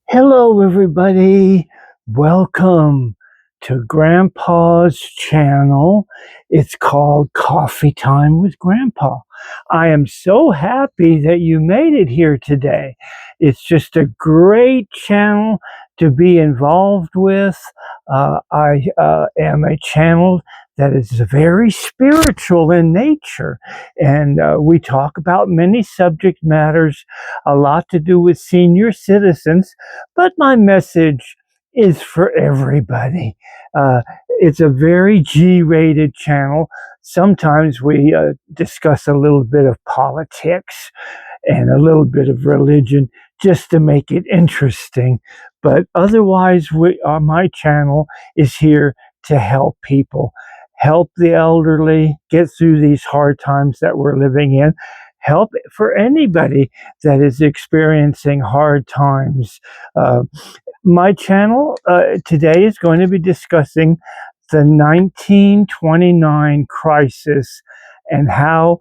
Hello, everybody. Welcome to Grandpa's channel. It's called Coffee Time with Grandpa. I am so happy that you made it here today. It's just a great channel to be involved with. I am a channel that is very spiritual in nature, and we talk about many subject matters, a lot to do with senior citizens, but my message is for everybody. It's a very G-rated channel. Sometimes we discuss a little bit of politics and a little bit of religion just to make it interesting. But otherwise, my channel is here to help people, help the elderly get through these hard times that we're living in, help for anybody that is experiencing hard times. My channel today is going to be discussing the 1929 crisis and how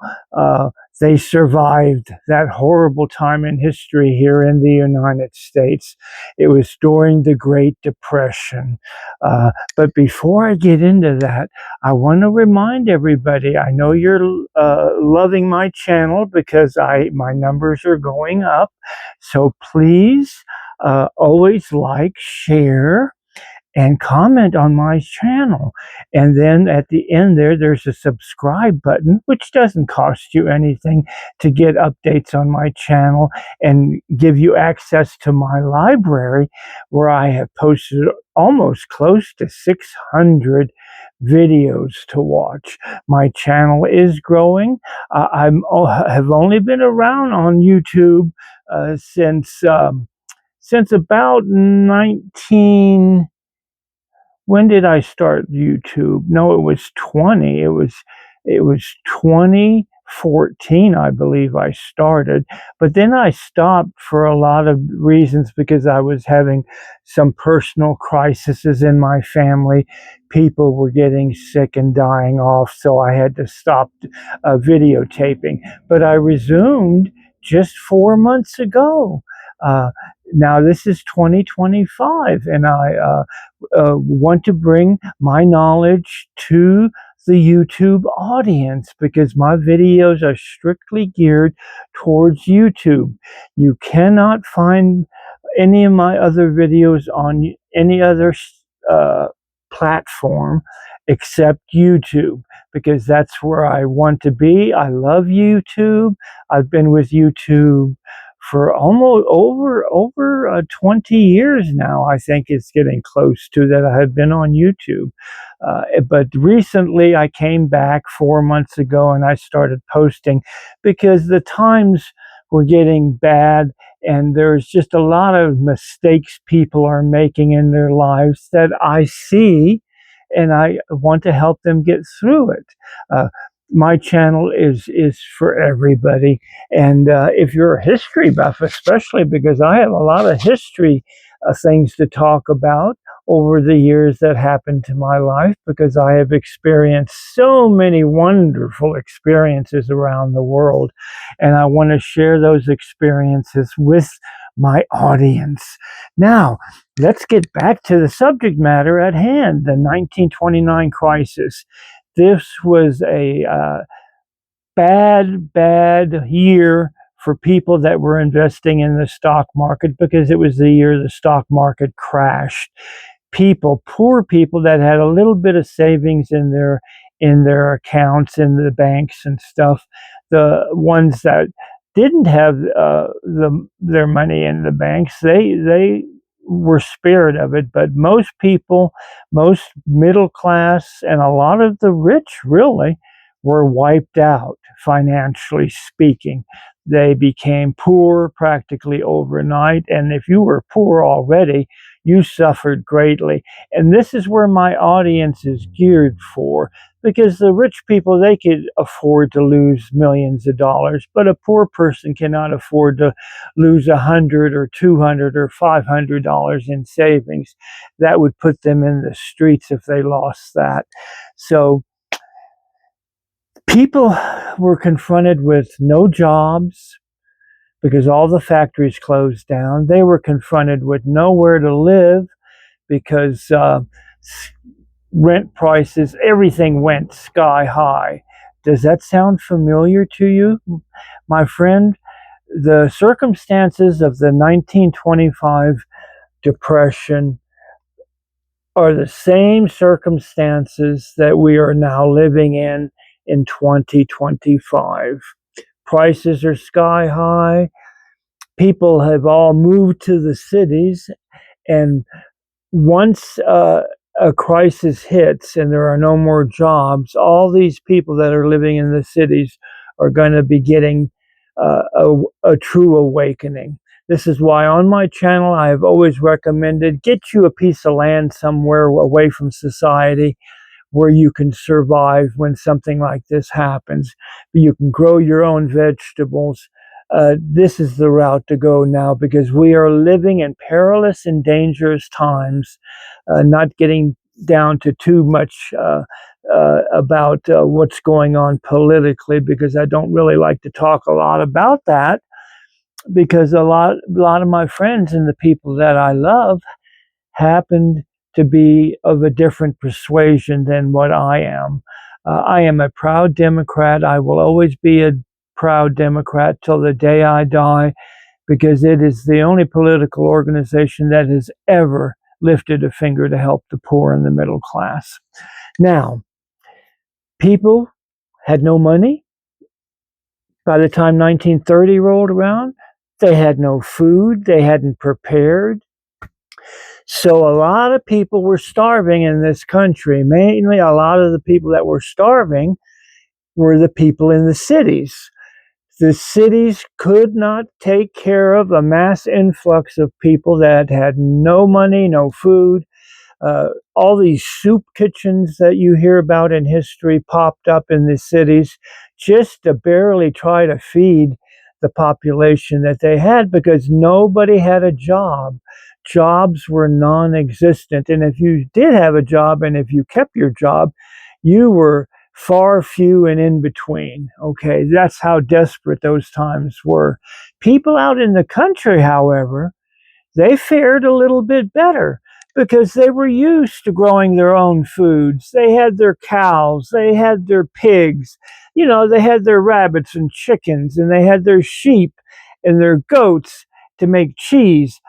they survived that horrible time in history here in the United States. It was during the Great Depression. But before I get into that, I want to remind everybody, I know you're loving my channel because my numbers are going up. So please always like, share, and comment on my channel. And then at the end there's a subscribe button, which doesn't cost you anything, to get updates on my channel and give you access to my library, where I have posted almost close to 600 videos to watch. My channel is growing. Have only been around on YouTube since about when did I start YouTube? No, it was 2014, I believe I started. But then I stopped for a lot of reasons, because I was having some personal crises in my family. People were getting sick and dying off, so I had to stop videotaping. But I resumed just 4 months ago. Now this is 2025, and I want to bring my knowledge to the YouTube audience, because my videos are strictly geared towards YouTube. You cannot find any of my other videos on any other platform except YouTube, because that's where I want to be. I love YouTube. I've been with YouTube for almost over 20 years now. I think it's getting close to that I have been on YouTube. But recently I came back 4 months ago, and I started posting because the times were getting bad, and there's just a lot of mistakes people are making in their lives that I see, and I want to help them get through it. My channel is for everybody, and if you're a history buff, especially, because I have a lot of history things to talk about over the years that happened to my life, because I have experienced so many wonderful experiences around the world, and I want to share those experiences with my audience. Now, let's get back to the subject matter at hand, the 1929 crisis. This was a bad year for people that were investing in the stock market, because it was the year the stock market crashed. Poor people that had a little bit of savings in their accounts in the banks and stuff, the ones that didn't have their money in the banks, they were spared of it. But most people, most middle class, and a lot of the rich, really, were wiped out, financially speaking. They became poor practically overnight, and if you were poor already, you suffered greatly. And this is where my audience is geared for, because the rich people, they could afford to lose millions of dollars, but a poor person cannot afford to lose $100 or $200 or $500 in savings. That would put them in the streets if they lost that. So people were confronted with no jobs, because all the factories closed down. They were confronted with nowhere to live because rent prices, everything went sky high. Does that sound familiar to you, my friend? The circumstances of the 1925 Depression are the same circumstances that we are now living in 2025. Prices are sky high. People have all moved to the cities, and once a crisis hits and there are no more jobs, all these people that are living in the cities are going to be getting a true awakening. This is why on my channel I have always recommended get you a piece of land somewhere away from society where you can survive when something like this happens. You can grow your own vegetables. This is the route to go now because we are living in perilous and dangerous times, not getting down to too much about what's going on politically, because I don't really like to talk a lot about that, because a lot of my friends and the people that I love happened to be of a different persuasion than what I am. I am a proud Democrat. I will always be a proud Democrat till the day I die, because it is the only political organization that has ever lifted a finger to help the poor and the middle class. Now, people had no money. By the time 1930 rolled around, they had no food. They hadn't prepared. So a lot of people were starving in this country. Mainly a lot of the people that were starving were the people in the cities. The cities could not take care of a mass influx of people that had no money, no food. All these soup kitchens that you hear about in history popped up in the cities just to barely try to feed the population that they had, because nobody had a job. Jobs were non-existent. And if you did have a job and if you kept your job, you were far few and in between. Okay, that's how desperate those times were. People out in the country, however, they fared a little bit better because they were used to growing their own foods. They had their cows, they had their pigs, they had their rabbits and chickens, and they had their sheep and their goats to make cheese.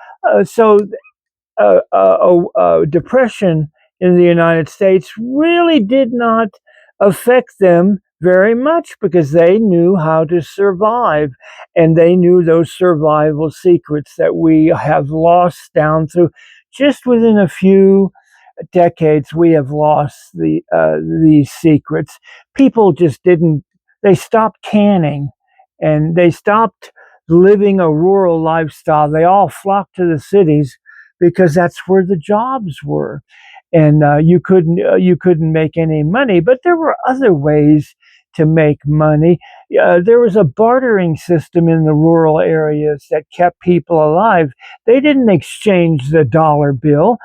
Depression in the United States really did not affect them very much because they knew how to survive, and they knew those survival secrets that we have lost down through. Just within a few decades, we have lost these secrets. People just didn't. They stopped canning, and they stopped living a rural lifestyle. They all flocked to the cities because that's where the jobs were, and you couldn't make any money. But there were other ways to make money. There was a bartering system in the rural areas that kept people alive. They didn't exchange the dollar bill.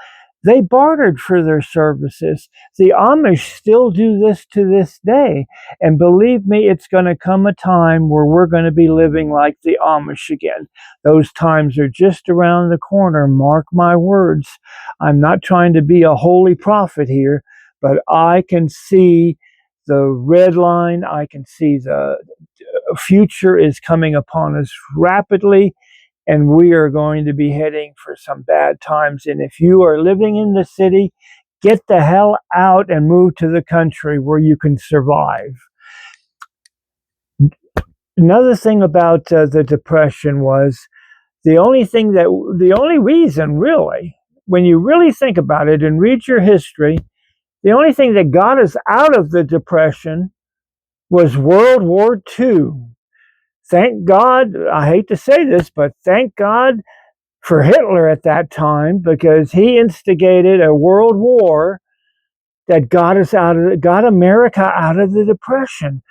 They bartered for their services. The Amish still do this to this day. And believe me, it's going to come a time where we're going to be living like the Amish again. Those times are just around the corner. Mark my words. I'm not trying to be a holy prophet here, but I can see the red line. I can see the future is coming upon us rapidly, and we are going to be heading for some bad times. And if you are living in the city, get the hell out and move to the country where you can survive. Another thing about the Depression was the only reason really, when you really think about it and read your history, the only thing that got us out of the Depression was World War II. Thank God, I hate to say this, but thank God for Hitler at that time, because he instigated a world war that got America out of the Depression.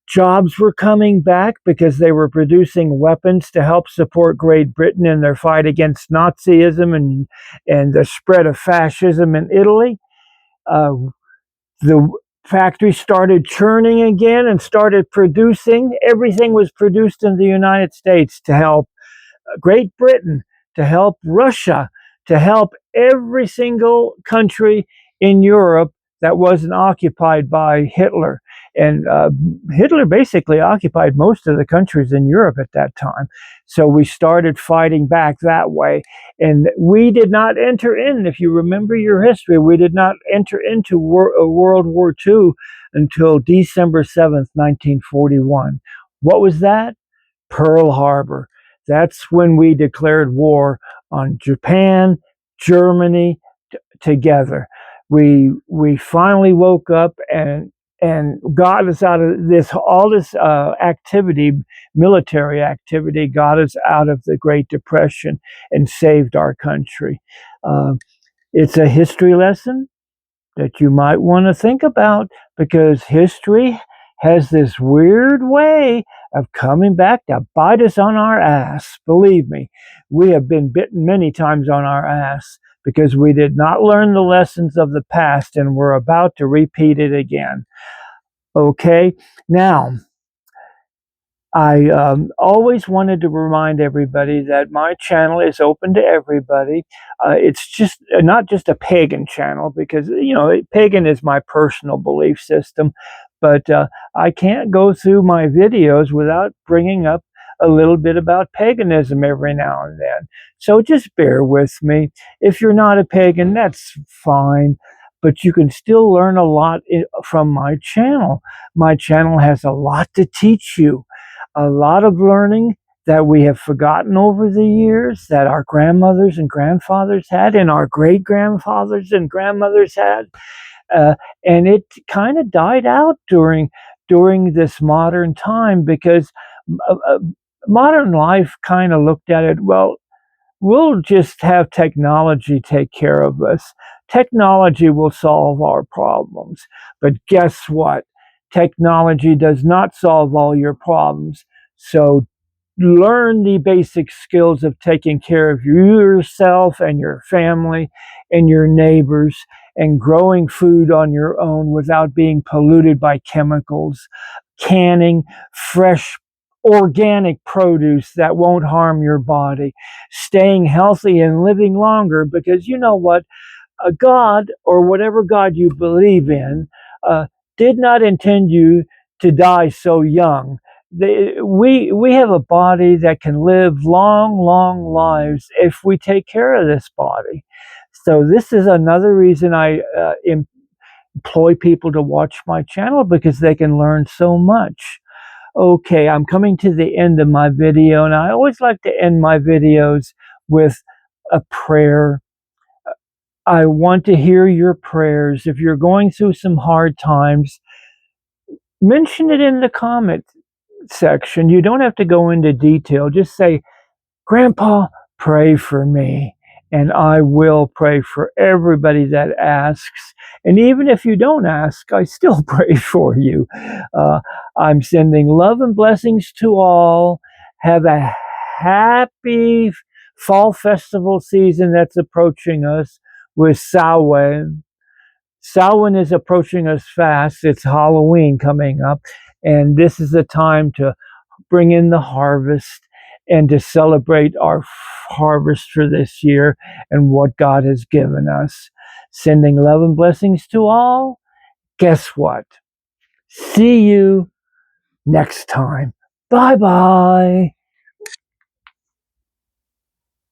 Jobs were coming back because they were producing weapons to help support Great Britain in their fight against Nazism and the spread of fascism in Italy. The factories started churning again and started producing. Everything was produced in the United States to help Great Britain, to help Russia, to help every single country in Europe that wasn't occupied by Hitler. And Hitler basically occupied most of the countries in Europe at that time. So we started fighting back that way. And we did not enter in, if you remember your history, we did not enter into World War II until December 7th, 1941. What was that? Pearl Harbor. That's when we declared war on Japan, Germany together. We finally woke up and got us out of this, all this activity, military activity, got us out of the Great Depression and saved our country. It's a history lesson that you might want to think about, because history has this weird way of coming back to bite us on our ass. Believe me, we have been bitten many times on our ass because we did not learn the lessons of the past, and we're about to repeat it again. Okay, now, I always wanted to remind everybody that my channel is open to everybody. It's just not just a pagan channel, because, you know, pagan is my personal belief system, but I can't go through my videos without bringing up a little bit about paganism every now and then. So just bear with me. If you're not a pagan, that's fine, but you can still learn a lot from my channel. My channel has a lot to teach you. A lot of learning that we have forgotten over the years, that our grandmothers and grandfathers had, and our great-grandfathers and grandmothers had. And it kind of died out during this modern time, because modern life kind of looked at it, well, we'll just have technology take care of us. Technology will solve our problems. But guess what? Technology does not solve all your problems. So learn the basic skills of taking care of yourself and your family and your neighbors, and growing food on your own without being polluted by chemicals, canning fresh organic produce that won't harm your body, staying healthy and living longer, because you know what? A God, or whatever God you believe in, did not intend you to die so young. We have a body that can live long, long lives if we take care of this body. So this is another reason I employ people to watch my channel, because they can learn so much. Okay, I'm coming to the end of my video, and I always like to end my videos with a prayer. I want to hear your prayers. If you're going through some hard times, mention it in the comment section. You don't have to go into detail. Just say, Grandpa, pray for me. And I will pray for everybody that asks. And even if you don't ask, I still pray for you. I'm sending love and blessings to all. Have a happy fall festival season that's approaching us with Samhain. Samhain is approaching us fast. It's Halloween coming up. And this is the time to bring in the harvest and to celebrate our harvest for this year and what God has given us. Sending love and blessings to all. Guess what? See you next time. Bye-bye.